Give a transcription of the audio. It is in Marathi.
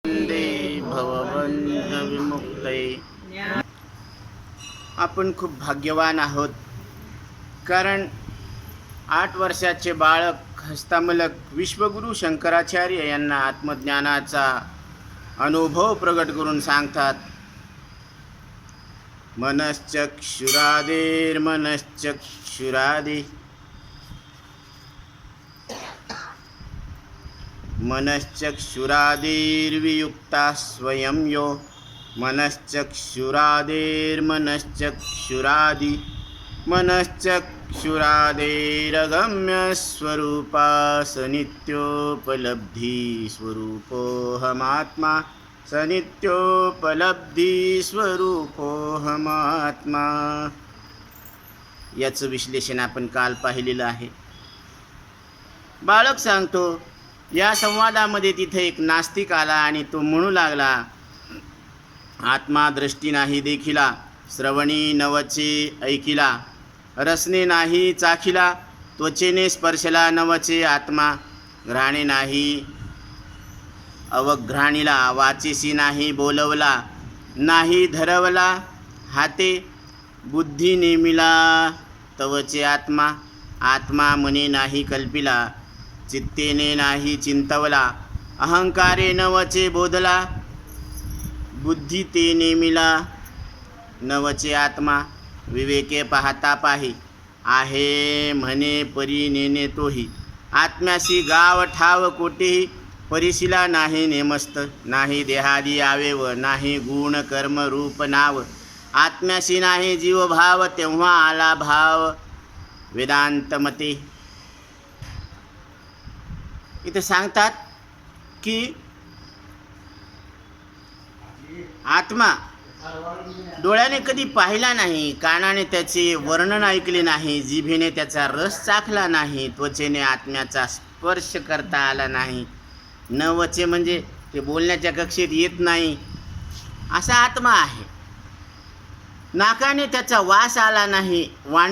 वंदे भवबंधविमुक्तये. आपण खूप भाग्यवान आहोत, कारण 8 वर्षाचे बाळक हस्तामलक विश्वगुरु शंकराचार्य यांना आत्मज्ञानाचा अनुभव प्रगट करून सांगतात. मनश्चक्षुरादेर्मनश्चक्षुरादे मनश्चक्षुरादेर्वियुक्ता स्वयं यो मनश्चक्षुरादेर्मनश्चक्षुरादि मनश्चक्षुरादेरगम्य स्वरूपा सनित्योपलब्धि स्वरूपोऽहमात्मा सनित्योपलब्धि स्वरूपोऽहमात्मा. याचं विश्लेषण आपण काल पाहिलेलं आहे. बालक सांगतो, या संवादामध्ये तिथे एक नास्तिक आला आणि तो म्हणू लागला, आत्मा दृष्टी नाही देखिला, श्रवणी नवचे ऐकिला, रसने नाही चाखिला, त्वचेने स्पर्शला नवचे आत्मा, घ्राणे नाही अवघ्राणीला, वाचेसी नाही बोलवला, नाही धरवला हाते, बुद्धी नेमिला तवचे आत्मा, आत्मा मने नाही कल्पिला, चित्तेने नाही चिंतवला, अहंकारे नवचे बोधला, बुद्धी ते नेमिला नवचे आत्मा, विवेके पाहता पाही, आहे म्हणे परी नेने तोही, आत्म्यासी गाव ठाव कोठेही, परिशिला नाही नेमस्त, नाही देहादी आवेव, नाही गुण कर्म रूप नाव, आत्म्याशी नाही जीव भाव, तेव्हा आला भाव वेदांत मते. इथे सांगतात की आत्मा डोळ्याने कधी पाहिला नाही, कानाने त्याचे वर्णन ऐकले नाही, जिभेने त्याचा रस चाखला नाही, त्वचेने आत्म्याचा स्पर्श करता आला नाही, नवचे म्हणजे ते बोलण्याच्या कक्षेत येत नाही असा आत्मा आहे, नाकाने त्याचा वास आला नाही, वाणी